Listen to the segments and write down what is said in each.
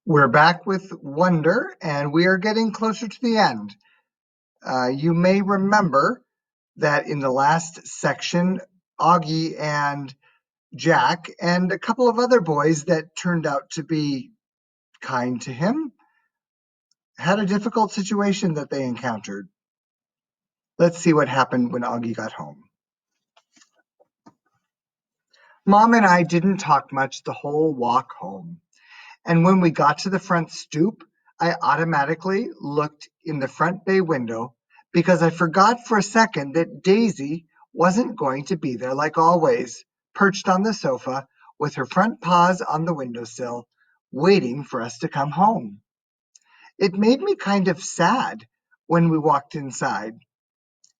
We're back with Wonder, and we are getting closer to the end. You may remember that in the last section, Auggie and Jack and a couple of other boys that turned out to be kind to him had a difficult situation that they encountered. Let's see what happened when Auggie got home. Mom and I didn't talk much the whole walk home. And when we got to the front stoop, I automatically looked in the front bay window because I forgot for a second that Daisy wasn't going to be there like always, perched on the sofa with her front paws on the windowsill, waiting for us to come home. It made me kind of sad when we walked inside.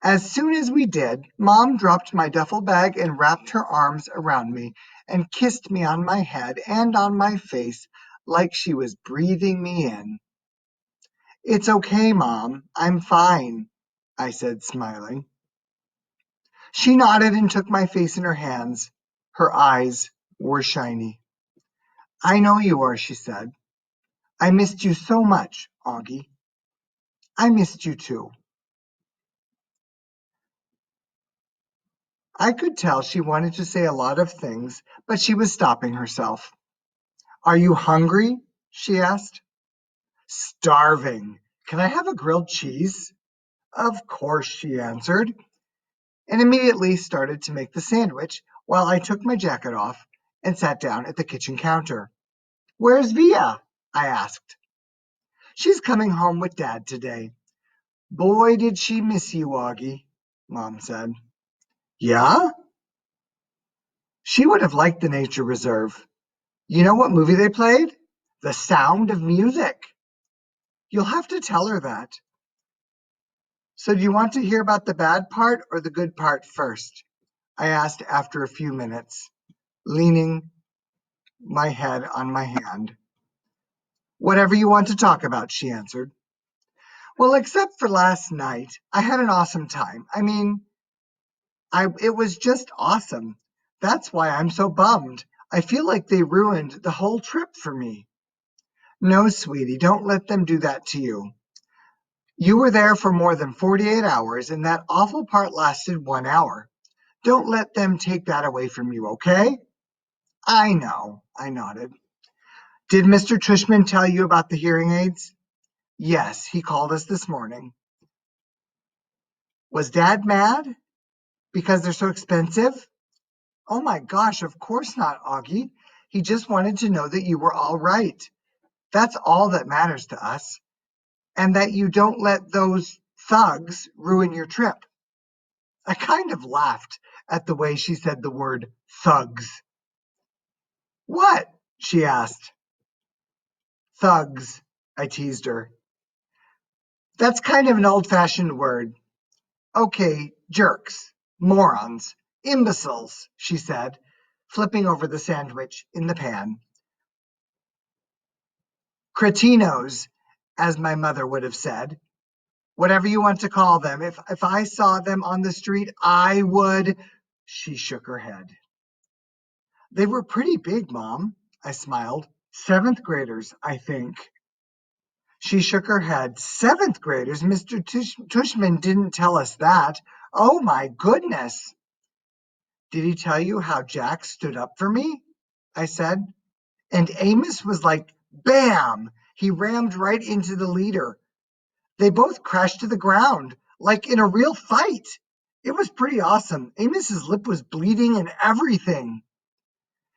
As soon as we did, Mom dropped my duffel bag and wrapped her arms around me and kissed me on my head and on my face like she was breathing me in. "It's okay, Mom. I'm fine," I said, smiling. She nodded and took my face in her hands. Her eyes were shiny. "I know you are," she said. "I missed you so much, Auggie." "I missed you too." I could tell she wanted to say a lot of things, but she was stopping herself. "Are you hungry?" she asked. "Starving. Can I have a grilled cheese?" "Of course," she answered, and immediately started to make the sandwich while I took my jacket off and sat down at the kitchen counter. "Where's Via?" I asked. "She's coming home with Dad today." "Boy, did she miss you, Auggie," Mom said. "Yeah?" "She would have liked the nature reserve. You know what movie they played? The Sound of Music. You'll have to tell her that." "So do you want to hear about the bad part or the good part first?" I asked after a few minutes, leaning my head on my hand. "Whatever you want to talk about," she answered. "Well, except for last night, I had an awesome time. It was just awesome. That's why I'm so bummed. I feel like they ruined the whole trip for me." "No, sweetie, don't let them do that to you. You were there for more than 48 hours, and that awful part lasted 1 hour. Don't let them take that away from you, okay?" "I know," I nodded. "Did Mr. Tushman tell you about the hearing aids?" "Yes, he called us this morning." "Was Dad mad because they're so expensive?" "Oh my gosh, of course not, Auggie. He just wanted to know that you were all right. That's all that matters to us. And that you don't let those thugs ruin your trip." I kind of laughed at the way she said the word thugs. "What?" she asked. "Thugs," I teased her. "That's kind of an old-fashioned word." "Okay, jerks, morons, imbeciles," she said, flipping over the sandwich in the pan. "Cretinos, as my mother would have said. Whatever you want to call them. If I saw them on the street, I would—" She shook her head. "They were pretty big, Mom," I smiled. "Seventh graders, I think." She shook her head. "Seventh graders? Mr. Tushman didn't tell us that. Oh, my goodness." "Did he tell you how Jack stood up for me?" I said. "And Amos was like, bam! He rammed right into the leader. They both crashed to the ground, like in a real fight. It was pretty awesome. Amos's lip was bleeding and everything."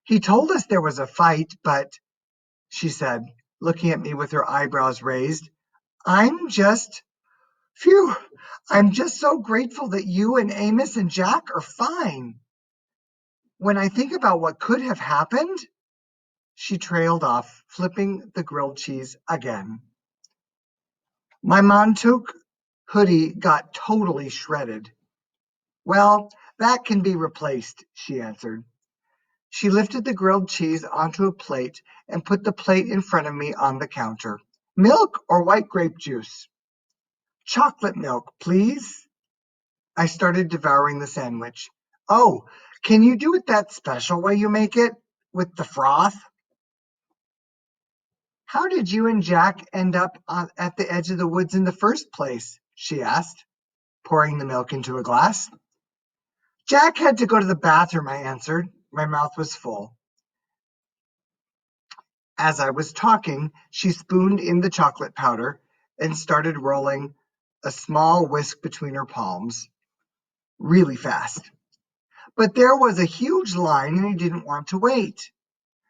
"He told us there was a fight, but," she said, looking at me with her eyebrows raised, I'm just, phew, I'm just so grateful that you and Amos and Jack are fine. When I think about what could have happened," she trailed off, flipping the grilled cheese again. My Montauk hoodie got totally shredded. "Well, that can be replaced," she answered. She lifted the grilled cheese onto a plate and put the plate in front of me on the counter. "Milk or white grape juice?" "Chocolate milk, please." I started devouring the sandwich. "Oh, can you do it that special way you make it, with the froth?" How did you and Jack end up at the edge of the woods in the first place? She asked, pouring the milk into a glass. Jack had to go to the bathroom, I answered. My mouth was full. As I was talking, she spooned in the chocolate powder and started rolling a small whisk between her palms, really fast. But there was a huge line and he didn't want to wait.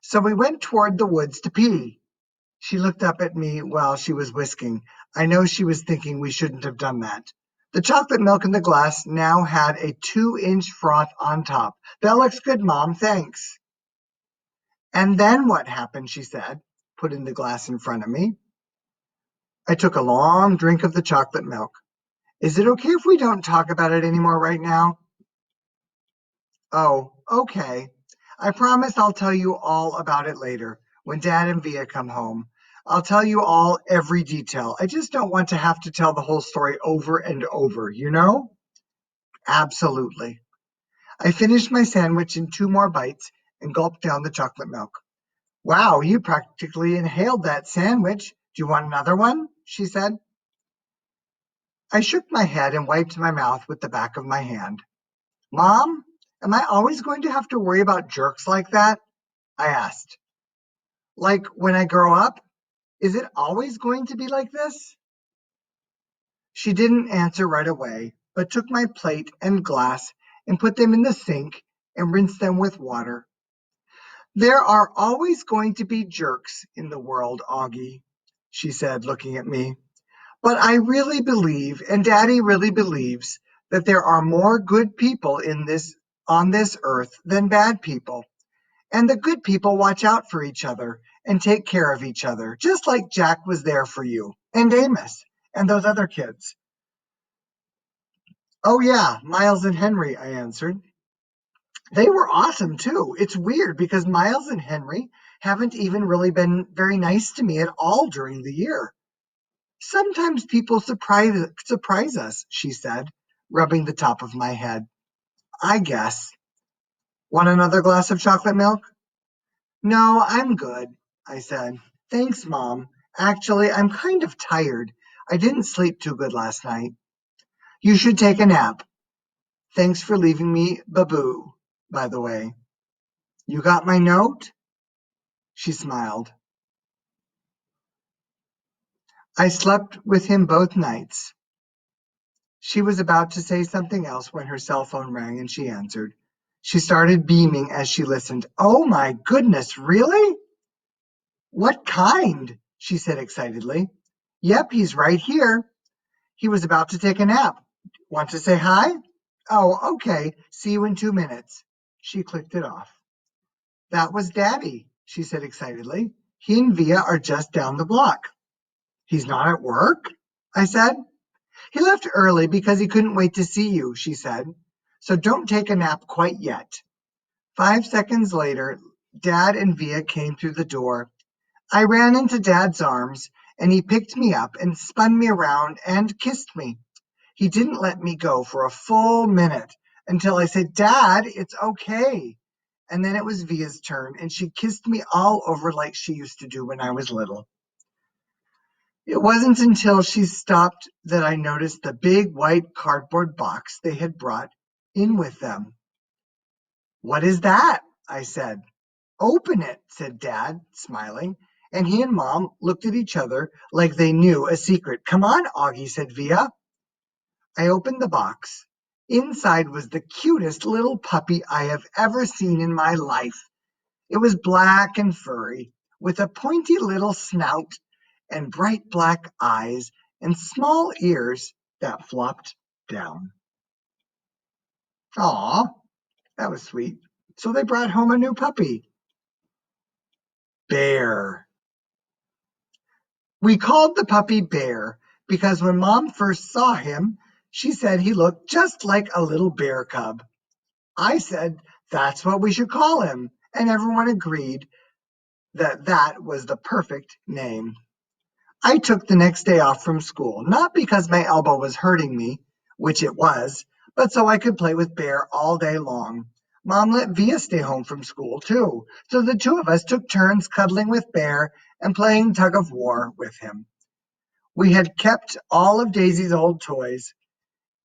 So we went toward the woods to pee. She looked up at me while she was whisking. I know she was thinking we shouldn't have done that. The chocolate milk in the glass now had a 2-inch froth on top. That looks good, Mom, thanks. And then what happened, she said, putting the glass in front of me. I took a long drink of the chocolate milk. Is it okay if we don't talk about it anymore right now? Oh, okay. I promise I'll tell you all about it later, when Dad and Via come home. I'll tell you all every detail. I just don't want to have to tell the whole story over and over, you know? Absolutely. I finished my sandwich in 2 more bites and gulped down the chocolate milk. Wow, you practically inhaled that sandwich. Do you want another one? She said. I shook my head and wiped my mouth with the back of my hand. Mom, am I always going to have to worry about jerks like that? I asked. Like when I grow up? Is it always going to be like this? She didn't answer right away, but took my plate and glass and put them in the sink and rinsed them with water. There are always going to be jerks in the world, Auggie, she said, looking at me. But I really believe, and Daddy really believes, that there are more good people on this earth than bad people. And the good people watch out for each other and take care of each other, just like Jack was there for you, and Amos, and those other kids. Oh, yeah, Miles and Henry, I answered. They were awesome, too. It's weird because Miles and Henry haven't even really been very nice to me at all during the year. Sometimes people surprise us, she said, rubbing the top of my head. I guess. Want another glass of chocolate milk? No, I'm good, I said. Thanks, Mom. Actually, I'm kind of tired. I didn't sleep too good last night. You should take a nap. Thanks for leaving me Baboo, by the way. You got my note? She smiled. I slept with him both nights. She was about to say something else when her cell phone rang and she answered. She started beaming as she listened. Oh my goodness, really? What kind? She said excitedly. Yep, he's right here. He was about to take a nap. Want to say hi? Oh, okay. See you in 2 minutes. She clicked it off. That was Daddy, she said excitedly. He and Via are just down the block. He's not at work? I said. He left early because he couldn't wait to see you, she said. So don't take a nap quite yet. 5 seconds later, Dad and Via came through the door. I ran into Dad's arms, and he picked me up and spun me around and kissed me. He didn't let me go for a full minute until I said, Dad, it's okay. And then it was Via's turn, and she kissed me all over like she used to do when I was little. It wasn't until she stopped that I noticed the big white cardboard box they had brought in with them. What is that? I said. Open it, said Dad, smiling, and he and Mom looked at each other like they knew a secret. Come on, Auggie, said Via. I opened the box. Inside was the cutest little puppy I have ever seen in my life. It was black and furry, with a pointy little snout and bright black eyes and small ears that flopped down. Aw, that was sweet. So they brought home a new puppy. Bear. We called the puppy Bear because when Mom first saw him, she said he looked just like a little bear cub. I said that's what we should call him, and everyone agreed that that was the perfect name. I took the next day off from school, not because my elbow was hurting me, which it was, but so I could play with Bear all day long. Mom let Via stay home from school, too, so the two of us took turns cuddling with Bear and playing tug of war with him. We had kept all of Daisy's old toys,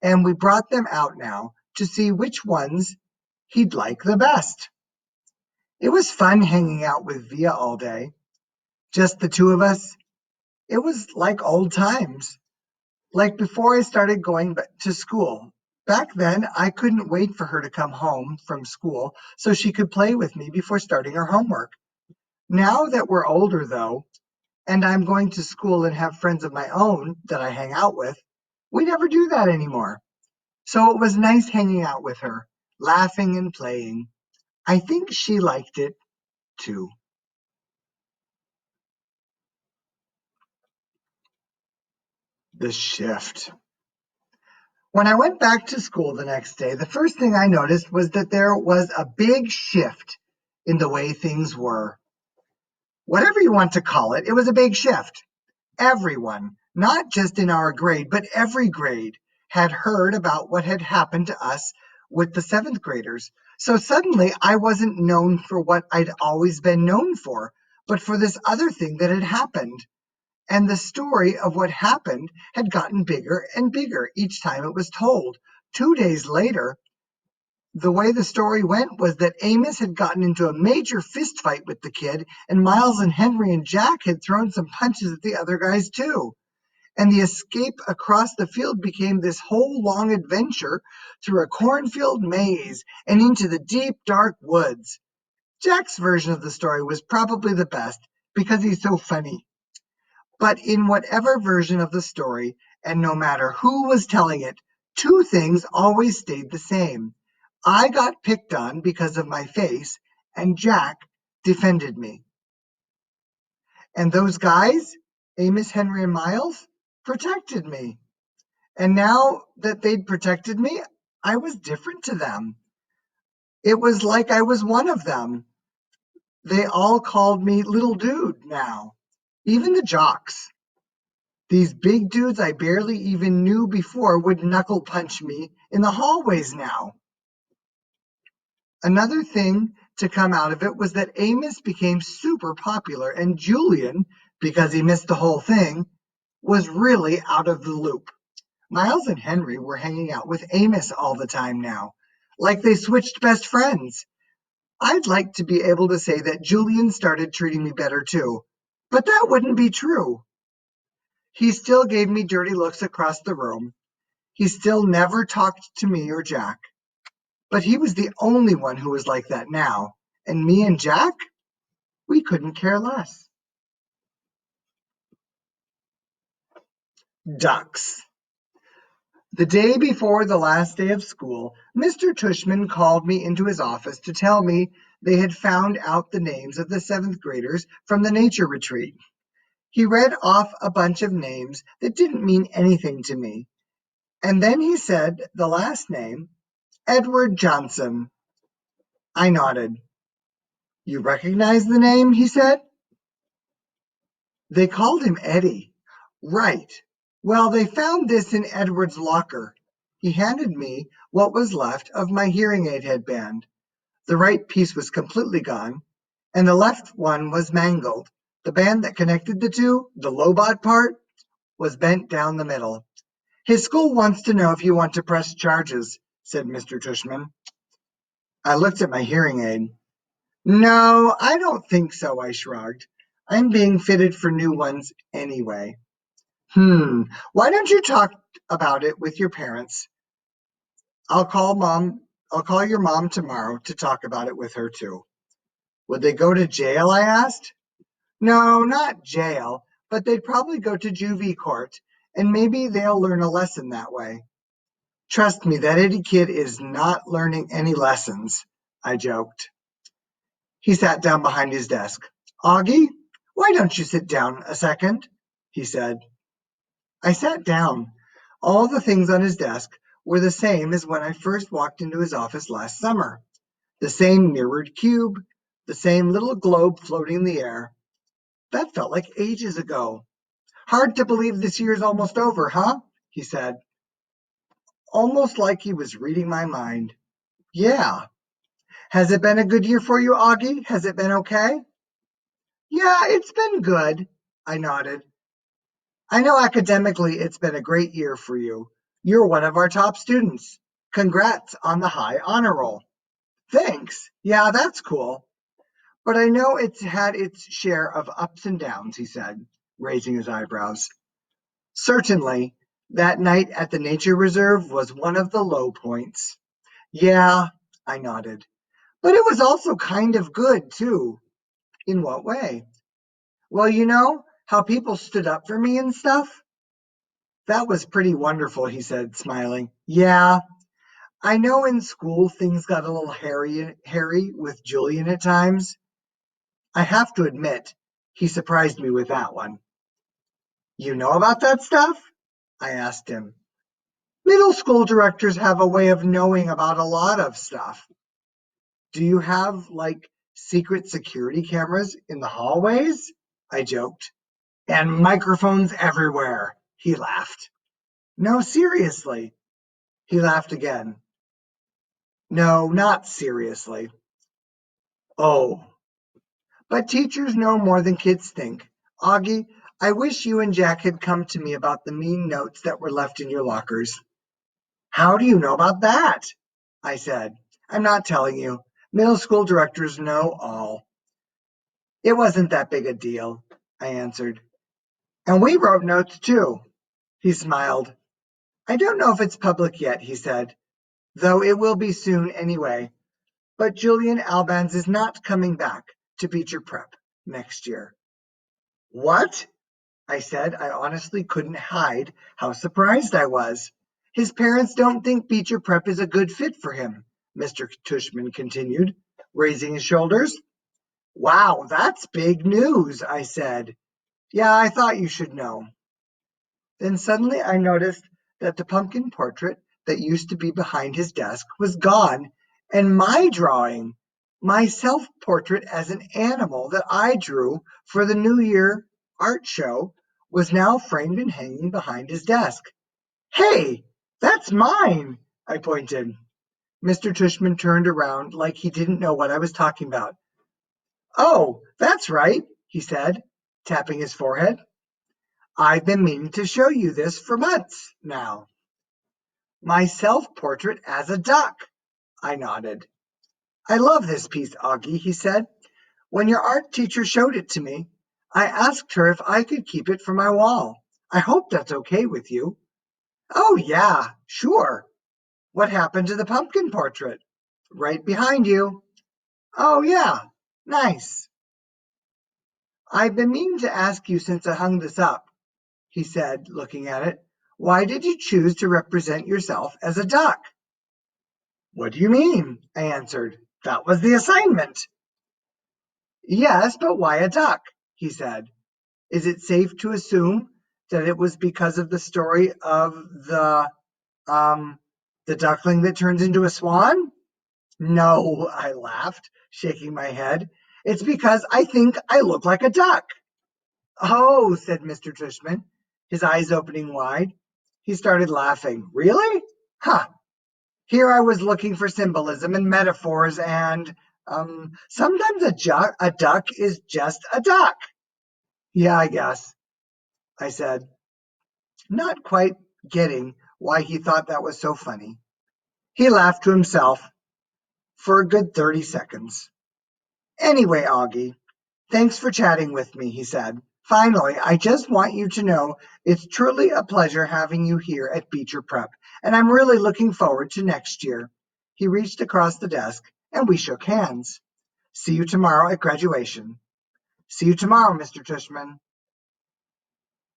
and we brought them out now to see which ones he'd like the best. It was fun hanging out with Via all day, just the two of us. It was like old times, like before I started going to school. Back then, I couldn't wait for her to come home from school so she could play with me before starting her homework. Now that we're older, though, and I'm going to school and have friends of my own that I hang out with, we never do that anymore. So it was nice hanging out with her, laughing and playing. I think she liked it too. The shift. When I went back to school the next day, the first thing I noticed was that there was a big shift in the way things were. Whatever you want to call it, it was a big shift. Everyone, not just in our grade, but every grade, had heard about what had happened to us with the seventh graders. So suddenly I wasn't known for what I'd always been known for, but for this other thing that had happened. And the story of what happened had gotten bigger and bigger each time it was told. 2 days later, the way the story went was that Amos had gotten into a major fist fight with the kid, and Miles and Henry and Jack had thrown some punches at the other guys too. And the escape across the field became this whole long adventure through a cornfield maze and into the deep, dark woods. Jack's version of the story was probably the best because he's so funny. But in whatever version of the story, and no matter who was telling it, two things always stayed the same. I got picked on because of my face, and Jack defended me. And those guys, Amos, Henry, and Miles, protected me. And now that they'd protected me, I was different to them. It was like I was one of them. They all called me little dude now, even the jocks. These big dudes I barely even knew before would knuckle punch me in the hallways now. Another thing to come out of it was that Amos became super popular, and Julian, because he missed the whole thing, was really out of the loop. Miles and Henry were hanging out with Amos all the time now, like they switched best friends. I'd like to be able to say that Julian started treating me better too, but that wouldn't be true. He still gave me dirty looks across the room. He still never talked to me or Jack. But he was the only one who was like that now. And me and Jack, we couldn't care less. Ducks. The day before the last day of school, Mr. Tushman called me into his office to tell me they had found out the names of the seventh graders from the nature retreat. He read off a bunch of names that didn't mean anything to me. And then he said the last name, Edward Johnson. I nodded. You recognize the name? He said. They called him Eddie. Right. Well, they found this in Edward's locker. He handed me what was left of my hearing aid headband. The right piece was completely gone, and the left one was mangled. The band that connected the two, the Lobot part, was bent down the middle. His school wants to know if you want to press charges, said Mr. Tushman. I looked at my hearing aid. No, I don't think so, I shrugged. I'm being fitted for new ones anyway. Why don't you talk about it with your parents? I'll call mom. I'll call your mom tomorrow to talk about it with her too. Would they go to jail? I asked. No, not jail, but they'd probably go to juvie court, and maybe they'll learn a lesson that way. Trust me, that Eddie kid is not learning any lessons, I joked. He sat down behind his desk. Auggie, why don't you sit down a second? He said. I sat down. All the things on his desk were the same as when I first walked into his office last summer. The same mirrored cube, the same little globe floating in the air. That felt like ages ago. Hard to believe this year's almost over, huh? He said, almost like he was reading my mind. Yeah. Has it been a good year for you, Auggie? Has it been okay? Yeah, it's been good, I nodded. I know academically it's been a great year for you. You're one of our top students. Congrats on the high honor roll. Thanks. Yeah, that's cool. But I know it's had its share of ups and downs, he said, raising his eyebrows. Certainly, that night at the nature reserve was one of the low points. Yeah, I nodded. But it was also kind of good, too. In what way? Well, how people stood up for me and stuff? That was pretty wonderful, he said, smiling. Yeah, I know in school things got a little hairy with Julian at times. I have to admit, he surprised me with that one. You know about that stuff? I asked him. Middle school directors have a way of knowing about a lot of stuff. Do you have, like, secret security cameras in the hallways? I joked. And microphones everywhere, he laughed. No, seriously. He laughed again. No, not seriously. Oh, but teachers know more than kids think. Auggie, I wish you and Jack had come to me about the mean notes that were left in your lockers. How do you know about that? I said. I'm not telling you. Middle school directors know all. It wasn't that big a deal, I answered. And we wrote notes too. He smiled. I don't know if it's public yet, he said, though it will be soon anyway. But Julian Albans is not coming back to Beecher Prep next year. What? I said. I honestly couldn't hide how surprised I was. His parents don't think Beecher Prep is a good fit for him, Mr. Tushman continued, raising his shoulders. Wow, that's big news, I said. Yeah, I thought you should know. Then suddenly I noticed that the pumpkin portrait that used to be behind his desk was gone, and my drawing, my self portrait as an animal that I drew for the New Year art show, was now framed and hanging behind his desk. Hey, that's mine, I pointed. Mr. Tushman turned around like he didn't know what I was talking about. Oh, that's right, he said, tapping his forehead. I've been meaning to show you this for months now. My self-portrait as a duck, I nodded. I love this piece, Auggie, he said. When your art teacher showed it to me, I asked her if I could keep it for my wall. I hope that's okay with you. Oh, yeah, sure. What happened to the pumpkin portrait? Right behind you. Oh, yeah, nice. I've been meaning to ask you since I hung this up, he said, looking at it. Why did you choose to represent yourself as a duck? What do you mean? I answered. That was the assignment. Yes, but why a duck? He said. Is it safe to assume that it was because of the story of um, the duckling that turns into a swan? No, I laughed, shaking my head. It's because I think I look like a duck. Oh, said Mr. Tushman, his eyes opening wide. He started laughing. Really? Huh. Here I was looking for symbolism and metaphors, and sometimes a duck is just a duck. Yeah, I guess, I said, not quite getting why he thought that was so funny. He laughed to himself for a good 30 seconds. Anyway, Auggie, thanks for chatting with me, he said. Finally, I just want you to know it's truly a pleasure having you here at Beecher Prep, and I'm really looking forward to next year. He reached across the desk, and we shook hands. See you tomorrow at graduation. See you tomorrow, Mr. Tushman.